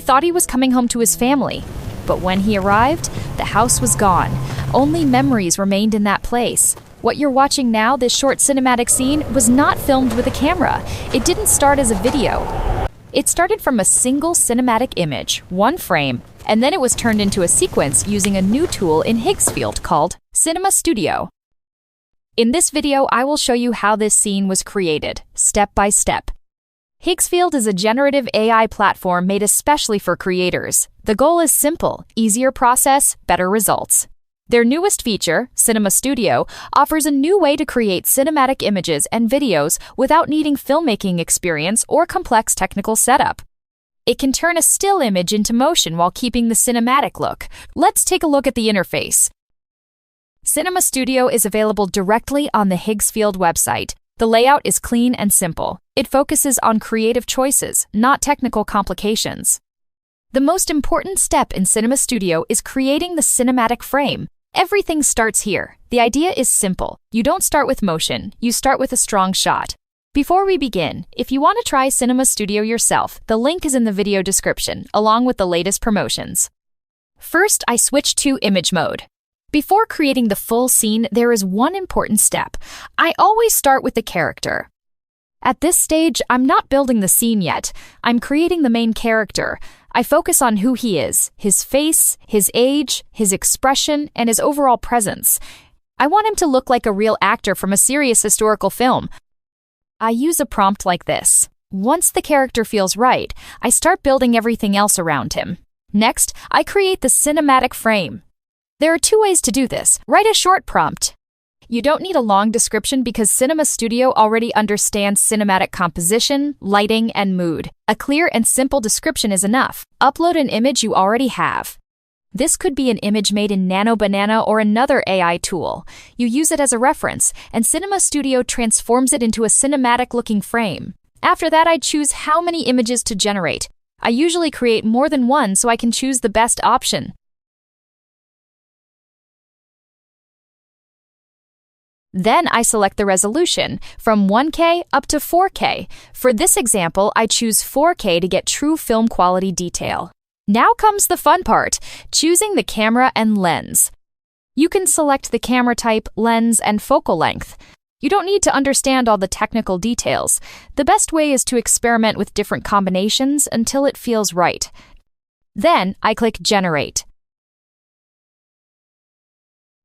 thought he was coming home to his family. But when he arrived, the house was gone. Only memories remained in that place. What you're watching now, this short cinematic scene, was not filmed with a camera. It didn't start as a video. It started from a single cinematic image, one frame, and then it was turned into a sequence using a new tool in Higgsfield called Cinema Studio. In this video, I will show you how this scene was created, step by step. Higgsfield is a generative AI platform made especially for creators. The goal is simple: easier process, better results. Their newest feature, Cinema Studio, offers a new way to create cinematic images and videos without needing filmmaking experience or complex technical setup. It can turn a still image into motion while keeping the cinematic look. Let's take a look at the interface. Cinema Studio is available directly on the Higgsfield website. The layout is clean and simple. It focuses on creative choices, not technical complications. The most important step in Cinema Studio is creating the cinematic frame. Everything starts here. The idea is simple. You don't start with motion, you start with a strong shot. Before we begin, if you want to try Cinema Studio yourself, the link is in the video description, along with the latest promotions. First, I switch to image mode. Before creating the full scene, there is one important step. I always start with the character. At this stage, I'm not building the scene yet. I'm creating the main character. I focus on who he is, his face, his age, his expression, and his overall presence. I want him to look like a real actor from a serious historical film. I use a prompt like this. Once the character feels right, I start building everything else around him. Next, I create the cinematic frame. There are two ways to do this. Write a short prompt. You don't need a long description because Cinema Studio already understands cinematic composition, lighting, and mood. A clear and simple description is enough. Upload an image you already have. This could be an image made in Nano Banana or another AI tool. You use it as a reference, and Cinema Studio transforms it into a cinematic-looking frame. After that, I choose how many images to generate. I usually create more than one so I can choose the best option. Then I select the resolution, from 1K up to 4K. For this example, I choose 4K to get true film quality detail. Now comes the fun part, choosing the camera and lens. You can select the camera type, lens, and focal length. You don't need to understand all the technical details. The best way is to experiment with different combinations until it feels right. Then I click Generate.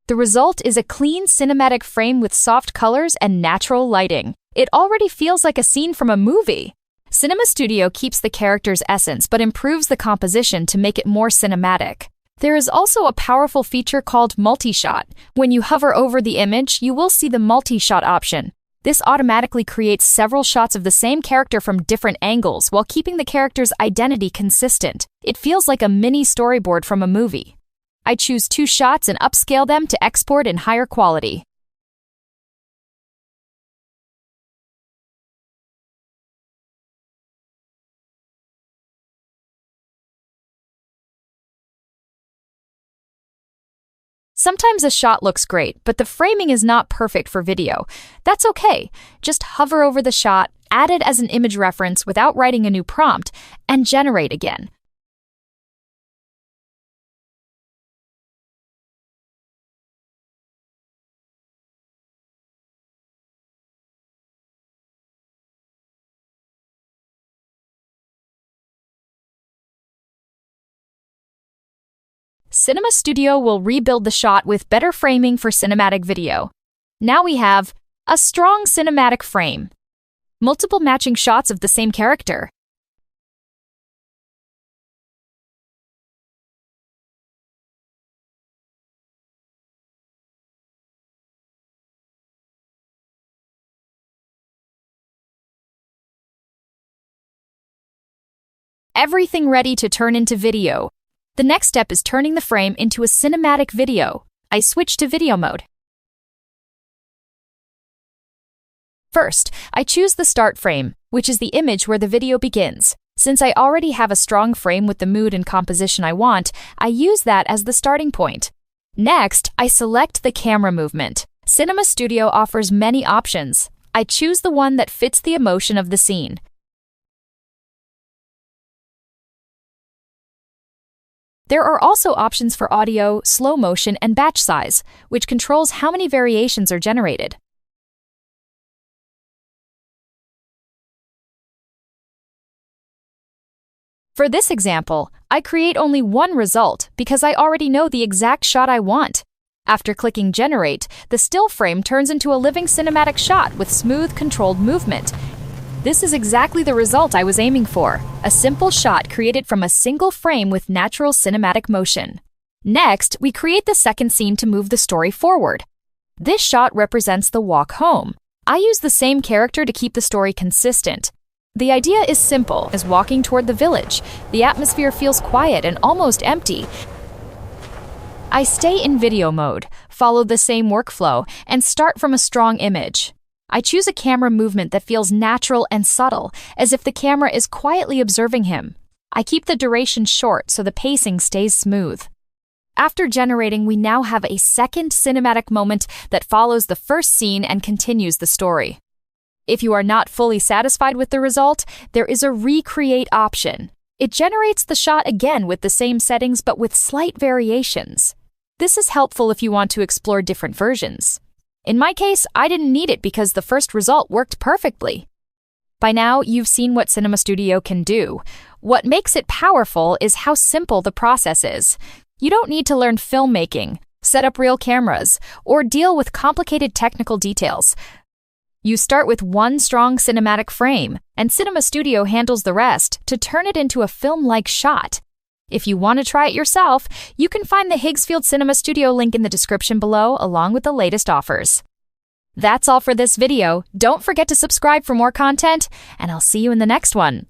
The result is a clean cinematic frame with soft colors and natural lighting. It already feels like a scene from a movie. Cinema Studio keeps the character's essence but improves the composition to make it more cinematic. There is also a powerful feature called multi-shot. When you hover over the image, you will see the multi-shot option. This automatically creates several shots of the same character from different angles while keeping the character's identity consistent. It feels like a mini storyboard from a movie. I choose 2 shots and upscale them to export in higher quality. Sometimes a shot looks great, but the framing is not perfect for video. That's okay. Just hover over the shot, add it as an image reference without writing a new prompt, and generate again. Cinema Studio will rebuild the shot with better framing for cinematic video. Now we have a strong cinematic frame, multiple matching shots of the same character, everything ready to turn into video. The next step is turning the frame into a cinematic video. I switch to video mode. First, I choose the start frame, which is the image where the video begins. Since I already have a strong frame with the mood and composition I want, I use that as the starting point. Next, I select the camera movement. Cinema Studio offers many options. I choose the one that fits the emotion of the scene. There are also options for audio, slow motion, and batch size, which controls how many variations are generated. For this example, I create only one result because I already know the exact shot I want. After clicking Generate, the still frame turns into a living cinematic shot with smooth, controlled movement. This is exactly the result I was aiming for, a simple shot created from a single frame with natural cinematic motion. Next, we create the second scene to move the story forward. This shot represents the walk home. I use the same character to keep the story consistent. The idea is simple, as walking toward the village. The atmosphere feels quiet and almost empty. I stay in video mode, follow the same workflow, and start from a strong image. I choose a camera movement that feels natural and subtle, as if the camera is quietly observing him. I keep the duration short so the pacing stays smooth. After generating, we now have a second cinematic moment that follows the first scene and continues the story. If you are not fully satisfied with the result, there is a recreate option. It generates the shot again with the same settings but with slight variations. This is helpful if you want to explore different versions. In my case, I didn't need it because the first result worked perfectly. By now, you've seen what Cinema Studio can do. What makes it powerful is how simple the process is. You don't need to learn filmmaking, set up real cameras, or deal with complicated technical details. You start with one strong cinematic frame, and Cinema Studio handles the rest to turn it into a film-like shot. If you want to try it yourself, you can find the Higgsfield Cinema Studio link in the description below, along with the latest offers. That's all for this video. Don't forget to subscribe for more content, and I'll see you in the next one.